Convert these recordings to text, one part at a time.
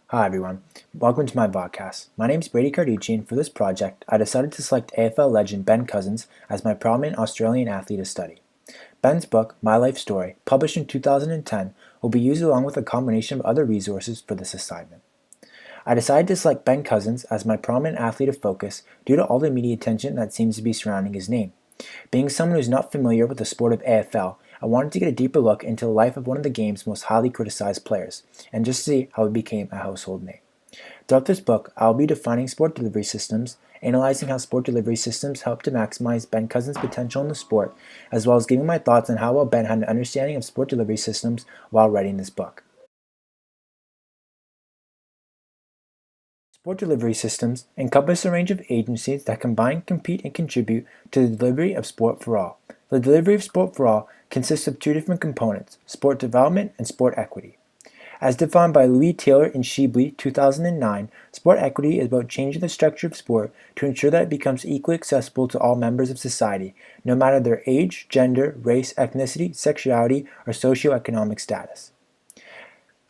Hi everyone, welcome to my Vodcast. My name is Brady Carducci, and for this project, I decided to select AFL legend Ben Cousins as my prominent Australian athlete to study. Ben's book, My Life Story, published in 2010, will be used along with a combination of other resources for this assignment. I decided to select Ben Cousins as my prominent athlete of focus due to all the media attention that seems to be surrounding his name. Being someone who's not familiar with the sport of AFL, I wanted to get a deeper look into the life of one of the game's most highly criticized players, and just see how he became a household name. Throughout this book, I will be defining sport delivery systems, analyzing how sport delivery systems help to maximize Ben Cousins' potential in the sport, as well as giving my thoughts on how well Ben had an understanding of sport delivery systems while writing this book. Sport delivery systems encompass a range of agencies that combine, compete, and contribute to the delivery of sport for all. The delivery of sport for all consists of two different components, sport development and sport equity. As defined by Louis Taylor in Shibli, 2009, sport equity is about changing the structure of sport to ensure that it becomes equally accessible to all members of society, no matter their age, gender, race, ethnicity, sexuality, or socioeconomic status.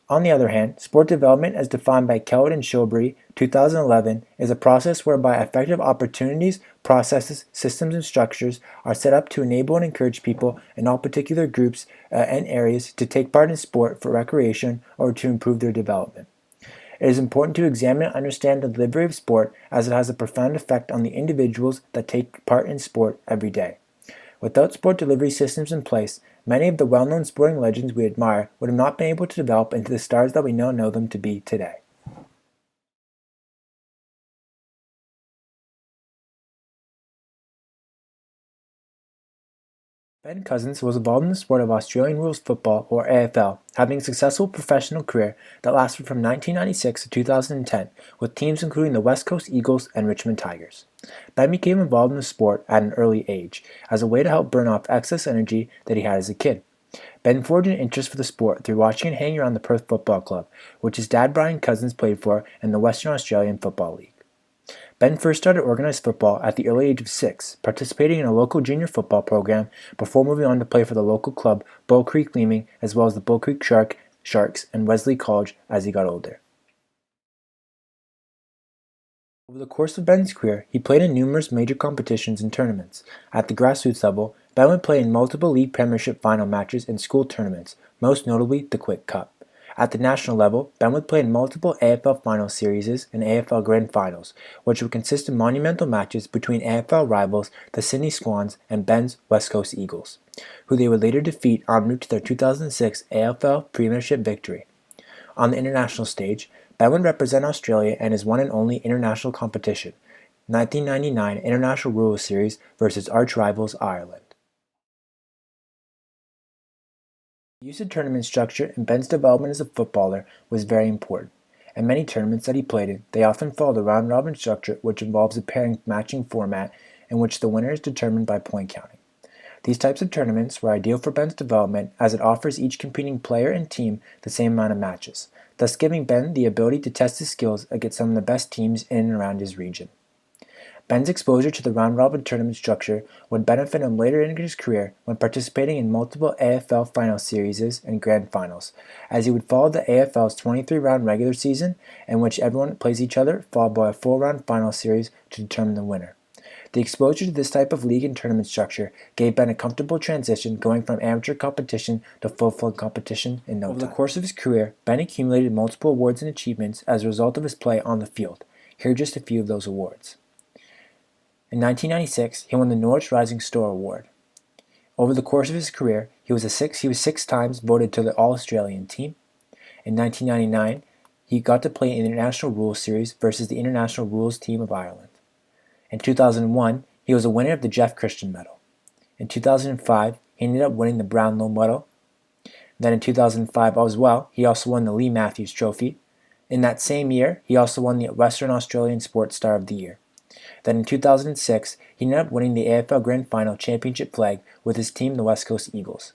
On the other hand, sport development as defined by Kellett and Shilbury, 2011, is a process whereby effective opportunities, processes, systems, and structures are set up to enable and encourage people in all particular groups and areas to take part in sport for recreation or to improve their development. It is important to examine and understand the delivery of sport as it has a profound effect on the individuals that take part in sport every day. Without sport delivery systems in place, many of the well-known sporting legends we admire would have not been able to develop into the stars that we now know them to be today. Ben Cousins was involved in the sport of Australian rules football, or AFL, having a successful professional career that lasted from 1996 to 2010, with teams including the West Coast Eagles and Richmond Tigers. Ben became involved in the sport at an early age, as a way to help burn off excess energy that he had as a kid. Ben forged an interest for the sport through watching and hanging around the Perth Football Club, which his dad Brian Cousins played for in the Western Australian Football League. Ben first started organized football at the early age of 6, participating in a local junior football program before moving on to play for the local club Bull Creek Leaming, as well as the Bull Creek Sharks and Wesley College as he got older. Over the course of Ben's career, he played in numerous major competitions and tournaments. At the grassroots level, Ben would play in multiple league premiership final matches and school tournaments, most notably the Quick Cup. At the national level, Ben would play in multiple AFL Final Series and AFL Grand Finals, which would consist of monumental matches between AFL rivals the Sydney Swans and Ben's West Coast Eagles, who they would later defeat en route to their 2006 AFL Premiership victory. On the international stage, Ben would represent Australia in his one and only international competition, 1999 International Rules Series versus arch rivals Ireland. The use of tournament structure in Ben's development as a footballer was very important. In many tournaments that he played in, they often followed a round-robin structure which involves a pairing matching format in which the winner is determined by point counting. These types of tournaments were ideal for Ben's development as it offers each competing player and team the same amount of matches, thus giving Ben the ability to test his skills against some of the best teams in and around his region. Ben's exposure to the round-robin tournament structure would benefit him later in his career when participating in multiple AFL Final Series and Grand Finals, as he would follow the AFL's 23-round regular season, in which everyone plays each other, followed by a 4-round final series to determine the winner. The exposure to this type of league and tournament structure gave Ben a comfortable transition going from amateur competition to full-fledged competition in no time. Over the course of his career, Ben accumulated multiple awards and achievements as a result of his play on the field. Here are just a few of those awards. In 1996, he won the Norwich Rising Star Award. Over the course of his career, he was six times voted to the All-Australian team. In 1999, he got to play in the International Rules Series versus the International Rules team of Ireland. In 2001, he was a winner of the Jeff Christian Medal. In 2005, he ended up winning the Brownlow Medal. Then in 2005 as well, he also won the Lee Matthews Trophy. In that same year, he also won the Western Australian Sports Star of the Year. Then in 2006, he ended up winning the AFL Grand Final Championship flag with his team, the West Coast Eagles.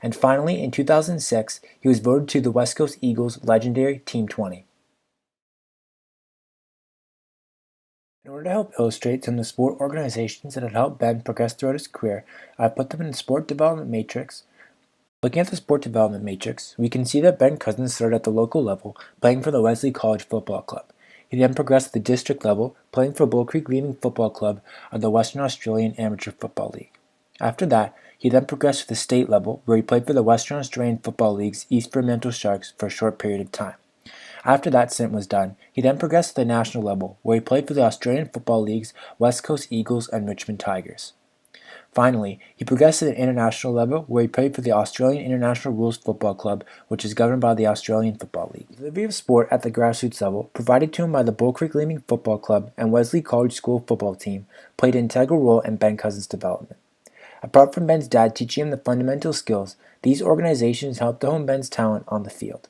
And finally, in 2006, he was voted to the West Coast Eagles legendary Team 20. In order to help illustrate some of the sport organizations that have helped Ben progress throughout his career, I've put them in the sport development matrix Looking at the sport development matrix, we can see that Ben Cousins started at the local level, playing for the Wesley College Football Club. He then progressed to the district level, playing for Bull Creek Weaving Football Club of the Western Australian Amateur Football League. After that, he then progressed to the state level, where he played for the Western Australian Football League's East Fremantle Sharks for a short period of time. After that stint was done, he then progressed to the national level, where he played for the Australian Football League's West Coast Eagles and Richmond Tigers. Finally, he progressed to the international level, where he played for the Australian International Rules Football Club, which is governed by the Australian Football League. The delivery of sport at the grassroots level, provided to him by the Bull Creek Leaving Football Club and Wesley College School football team, played an integral role in Ben Cousins' development. Apart from Ben's dad teaching him the fundamental skills, these organizations helped to hone Ben's talent on the field.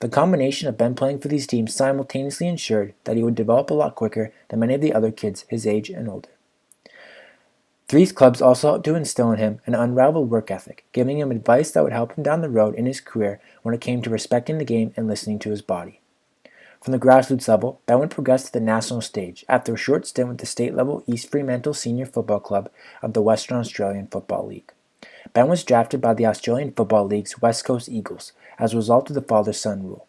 The combination of Ben playing for these teams simultaneously ensured that he would develop a lot quicker than many of the other kids his age and older. These clubs also helped to instill in him an unrivaled work ethic, giving him advice that would help him down the road in his career when it came to respecting the game and listening to his body. From the grassroots level, Ben would progress to the national stage after a short stint with the state-level East Fremantle Senior Football Club of the Western Australian Football League. Ben was drafted by the Australian Football League's West Coast Eagles as a result of the father-son rule.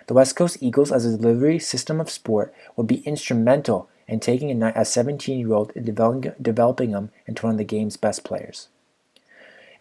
The West Coast Eagles as a delivery system of sport would be instrumental in taking a 17-year-old and developing him into one of the game's best players.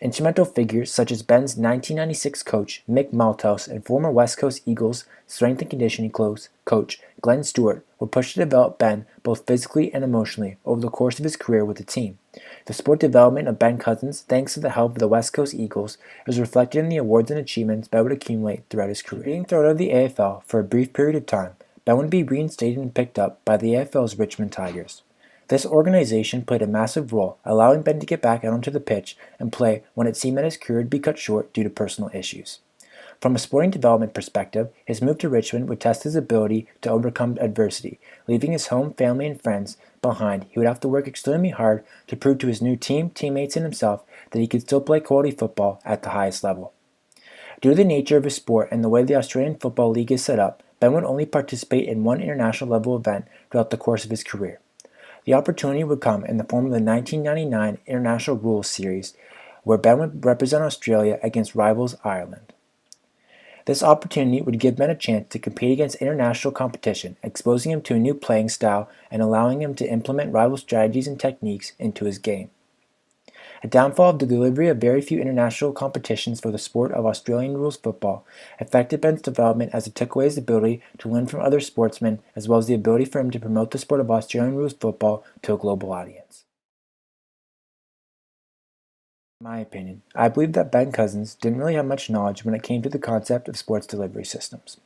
Instrumental figures such as Ben's 1996 coach Mick Malthouse and former West Coast Eagles strength and conditioning coach Glenn Stewart would push to develop Ben both physically and emotionally over the course of his career with the team. The sport development of Ben Cousins, thanks to the help of the West Coast Eagles, is reflected in the awards and achievements Ben would accumulate throughout his career. Being thrown out of the AFL for a brief period of time, Ben would be reinstated and picked up by the AFL's Richmond Tigers. This organization played a massive role, allowing Ben to get back out onto the pitch and play when it seemed that his career would be cut short due to personal issues. From a sporting development perspective, his move to Richmond would test his ability to overcome adversity. Leaving his home, family, and friends behind, he would have to work extremely hard to prove to his new team, teammates, and himself that he could still play quality football at the highest level. Due to the nature of his sport and the way the Australian Football League is set up, Ben would only participate in one international level event throughout the course of his career. The opportunity would come in the form of the 1999 International Rules Series, where Ben would represent Australia against rivals Ireland. This opportunity would give Ben a chance to compete against international competition, exposing him to a new playing style and allowing him to implement rival strategies and techniques into his game. A downfall of the delivery of very few international competitions for the sport of Australian rules football affected Ben's development as it took away his ability to learn from other sportsmen as well as the ability for him to promote the sport of Australian rules football to a global audience. In my opinion, I believe that Ben Cousins didn't really have much knowledge when it came to the concept of sports delivery systems.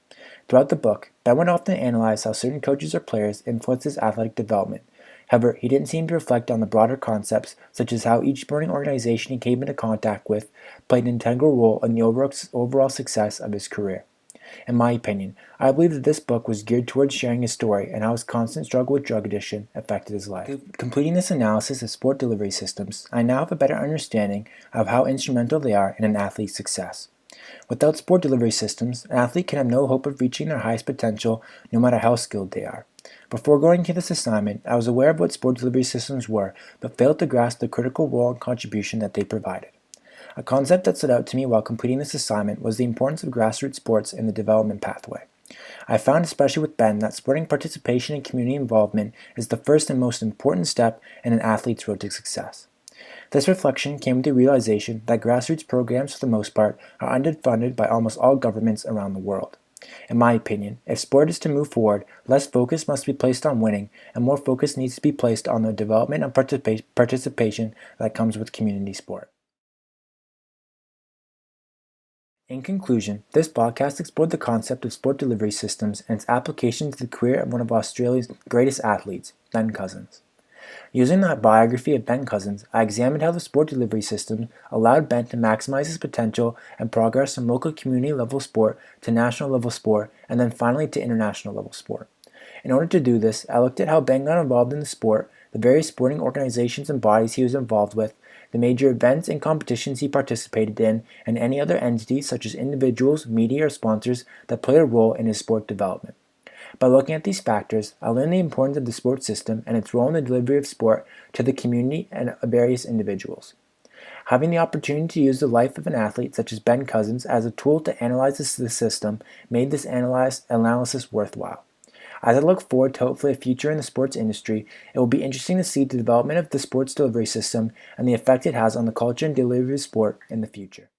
Throughout the book, Ben would often analyze how certain coaches or players influence his athletic development. However, he didn't seem to reflect on the broader concepts, such as how each sporting organization he came into contact with played an integral role in the overall success of his career. In my opinion, I believe that this book was geared towards sharing his story and how his constant struggle with drug addiction affected his life. Completing this analysis of sport delivery systems, I now have a better understanding of how instrumental they are in an athlete's success. Without sport delivery systems, an athlete can have no hope of reaching their highest potential no matter how skilled they are. Before going to this assignment, I was aware of what sport delivery systems were, but failed to grasp the critical role and contribution that they provided. A concept that stood out to me while completing this assignment was the importance of grassroots sports in the development pathway. I found, especially with Ben, that sporting participation and community involvement is the first and most important step in an athlete's road to success. This reflection came with the realization that grassroots programs, for the most part, are underfunded by almost all governments around the world. In my opinion, if sport is to move forward, less focus must be placed on winning, and more focus needs to be placed on the development and participation that comes with community sport. In conclusion, this podcast explored the concept of sport delivery systems and its application to the career of one of Australia's greatest athletes, Ben Cousins. Using that biography of Ben Cousins, I examined how the sport delivery system allowed Ben to maximize his potential and progress from local community level sport to national level sport and then finally to international level sport. In order to do this, I looked at how Ben got involved in the sport, the various sporting organizations and bodies he was involved with, the major events and competitions he participated in, and any other entities such as individuals, media, or sponsors that played a role in his sport development. By looking at these factors, I learned the importance of the sports system and its role in the delivery of sport to the community and various individuals. Having the opportunity to use the life of an athlete such as Ben Cousins as a tool to analyze the system made this analysis worthwhile. As I look forward to hopefully a future in the sports industry, it will be interesting to see the development of the sports delivery system and the effect it has on the culture and delivery of sport in the future.